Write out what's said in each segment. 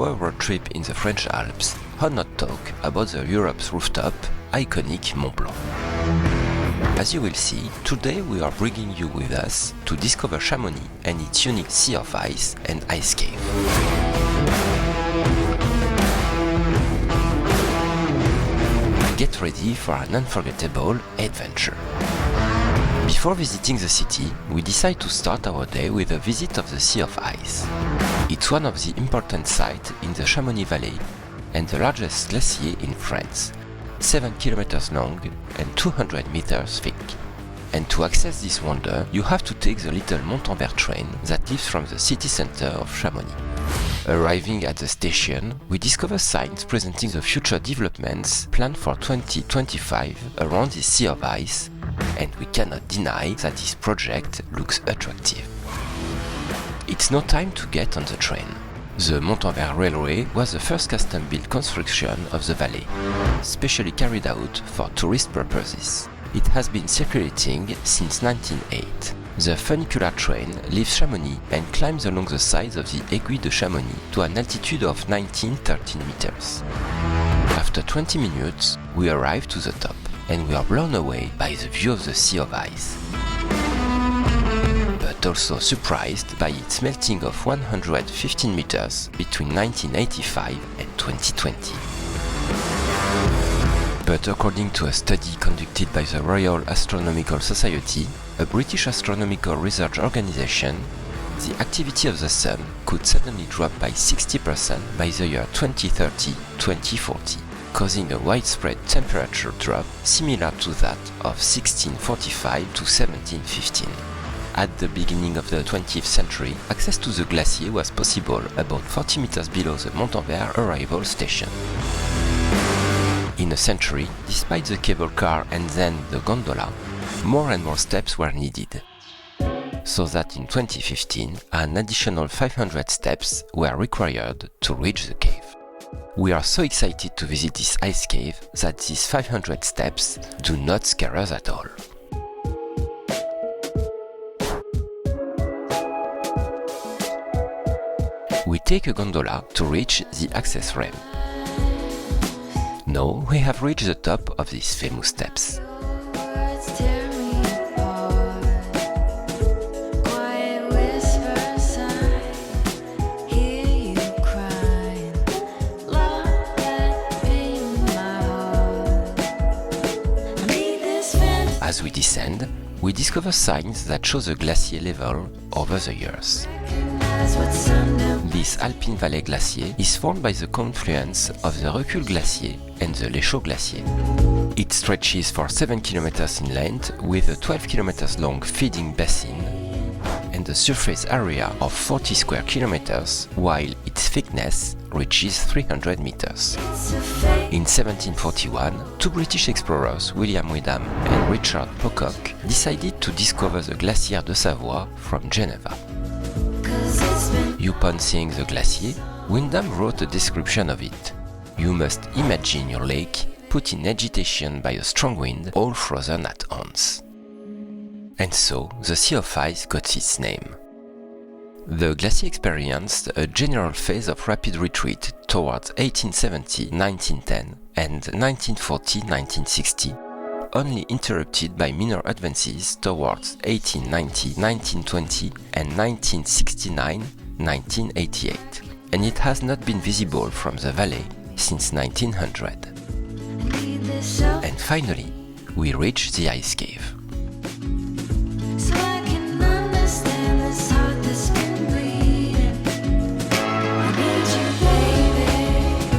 our road trip in the French Alps, how not talk about the Europe's rooftop, iconic Mont Blanc. As you will see, today we are bringing you with us to discover Chamonix and its unique sea of ice and ice cave. Get ready for an unforgettable adventure. Before visiting the city, we decide to start our day with a visit of the Sea of Ice. It's one of the important sites in the Chamonix Valley and the largest glacier in France, 7 kilometers long and 200 meters thick. And to access this wonder, you have to take the little Montanvert train that leaves from the city center of Chamonix. Arriving at the station, we discover signs presenting the future developments planned for 2025 around this Sea of Ice, and we cannot deny that this project looks attractive. It's no time to get on the train. The Montanvert Railway was the first custom-built construction of the valley, specially carried out for tourist purposes. It has been circulating since 1908. The funicular train leaves Chamonix and climbs along the sides of the Aiguille de Chamonix to an altitude of 13 meters. After 20 minutes, we arrive to the top, and we are blown away by the view of the Sea of Ice, but also surprised by its melting of 115 meters between 1985 and 2020. But according to a study conducted by the Royal Astronomical Society, a British astronomical research organization, the activity of the Sun could suddenly drop by 60% by the year 2030-2040, causing a widespread temperature drop similar to that of 1645 to 1715. At the beginning of the 20th century, access to the glacier was possible about 40 meters below the Montanvert arrival station. In a century, despite the cable car and then the gondola, more and more steps were needed, so that in 2015 an additional 500 steps were required to reach the cave. We are so excited to visit this ice cave that these 500 steps do not scare us at all. We take a gondola to reach the access ramp. Now we have reached the top of these famous steps. As we descend, we discover signs that show the glacier level over the years. This Alpine Valley Glacier is formed by the confluence of the Recul Glacier and the Leschaud Glacier. It stretches for 7 kilometers in length with a 12 kilometers long feeding basin and a surface area of 40 square kilometers, while its thickness reaches 300 meters. In 1741, two British explorers, William Windham and Richard Pocock, decided to discover the Glacier de Savoie from Geneva. Upon seeing the glacier, Windham wrote a description of it. You must imagine your lake put in agitation by a strong wind, all frozen at once. And so, the Sea of Ice got its name. The glacier experienced a general phase of rapid retreat towards 1870-1910 and 1940-1960, only interrupted by minor advances towards 1890-1920 and 1969-1988, and it has not been visible from the valley since 1900. And finally, we reach the ice cave.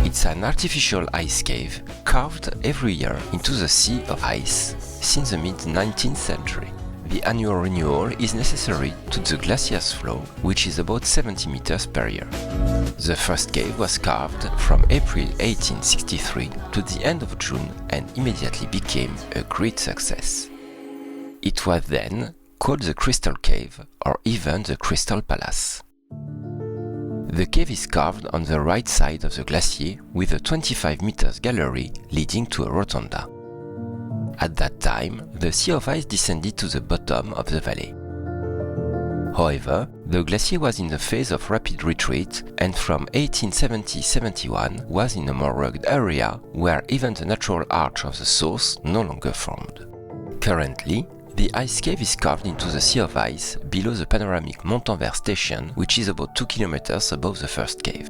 It's an artificial ice cave carved every year into the Sea of Ice since the mid-19th century. The annual renewal is necessary to the glacier's flow, which is about 70 meters per year. The first cave was carved from April 1863 to the end of June and immediately became a great success. It was then called the Crystal Cave or even the Crystal Palace. The cave is carved on the right side of the glacier with a 25 meters gallery leading to a rotunda. At that time, the Sea of Ice descended to the bottom of the valley. However, the glacier was in the phase of rapid retreat and from 1870-71 was in a more rugged area where even the natural arch of the source no longer formed. Currently, the ice cave is carved into the sea of ice below the panoramic Montanvert station, which is about 2 kilometers above the first cave.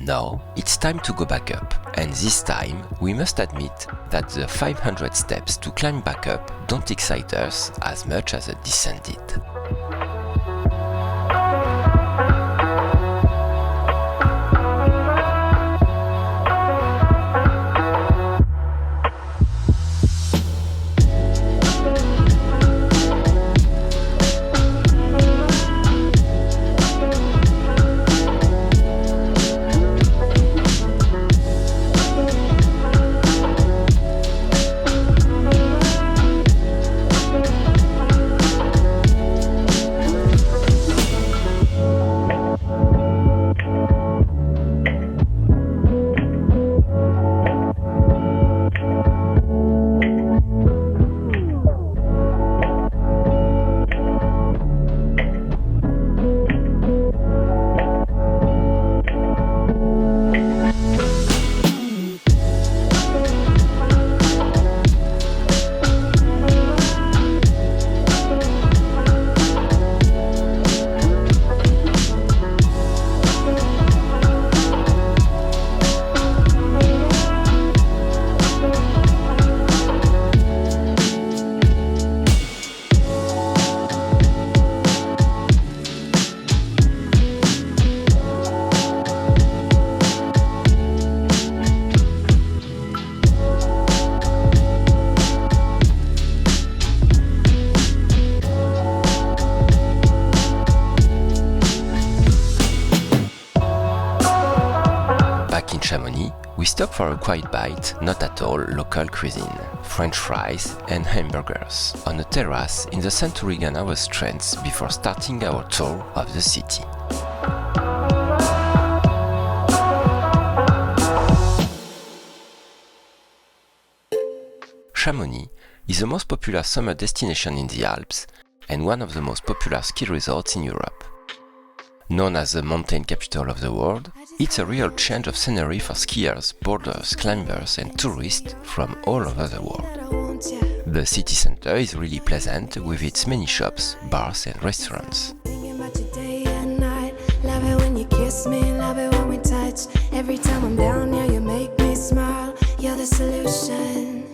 Now, it's time to go back up, and this time, we must admit that the 500 steps to climb back up don't excite us as much as the descent did. In Chamonix, we stop for a quiet bite, not at all local cuisine, French fries and hamburgers, on a terrace in the Centurion Strengths before starting our tour of the city. Chamonix is the most popular summer destination in the Alps and one of the most popular ski resorts in Europe. Known as the mountain capital of the world, it's a real change of scenery for skiers, boarders, climbers and tourists from all over the world. The city center is really pleasant with its many shops, bars and restaurants. Every time I'm down here, you make me smile. You're the solution.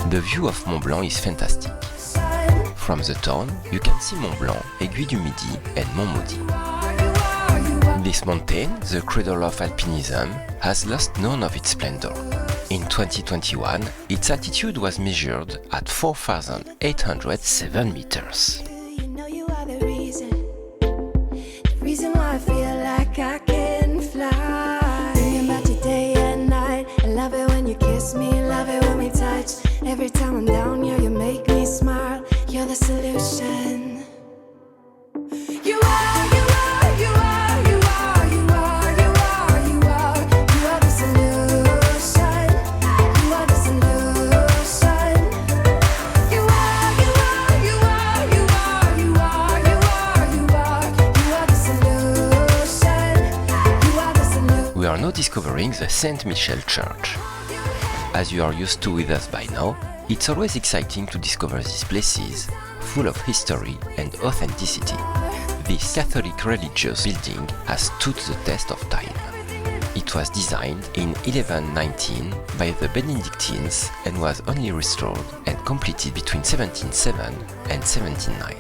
The view of Mont Blanc is fantastic. From the town, you can see Mont Blanc, Aiguille du Midi and Mont Maudit. This mountain, the cradle of alpinism, has lost none of its splendor. In 2021, its altitude was measured at 4,807 meters. Reason why I feel like I can fly. Thinking about you day and night. I love it when you kiss me, love it when we touch. Every time I'm down here, you make me smile. You're the solution. You are, you are, you are, you are, you are, you are, you are. You are the solution. You are the solution. You are, you are, you are, you are, you are, you are, you are. You are the solution. You are the solution. We are now discovering the Saint Michel Church. As you are used to with us by now, it's always exciting to discover these places, full of history and authenticity. This Catholic religious building has stood the test of time. It was designed in 1119 by the Benedictines and was only restored and completed between 1707 and 1709.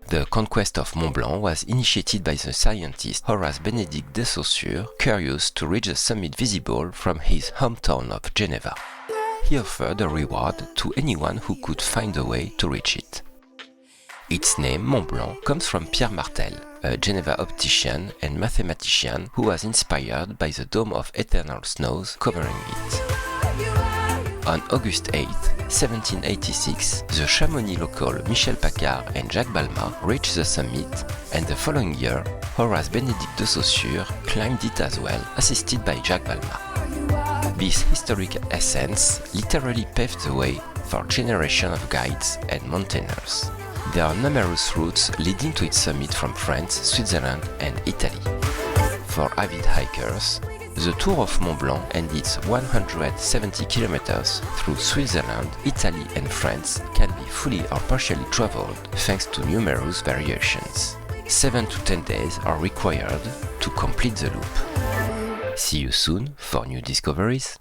The conquest of Mont Blanc was initiated by the scientist Horace Benedict de Saussure, curious to reach the summit visible from his hometown of Geneva. He offered a reward to anyone who could find a way to reach it. Its name, Mont Blanc, comes from Pierre Martel, a Geneva optician and mathematician who was inspired by the dome of eternal snows covering it. On August 8, 1786, the Chamonix local Michel Paccard and Jacques Balmat reached the summit, and the following year, Horace Benedict de Saussure climbed it as well, assisted by Jacques Balmat. This historic ascent literally paved the way for generations of guides and mountaineers. There are numerous routes leading to its summit from France, Switzerland and Italy. For avid hikers, the Tour of Mont Blanc and its 170 kilometers through Switzerland, Italy and France can be fully or partially traveled thanks to numerous variations. 7 to 10 days are required to complete the loop. See you soon for new discoveries.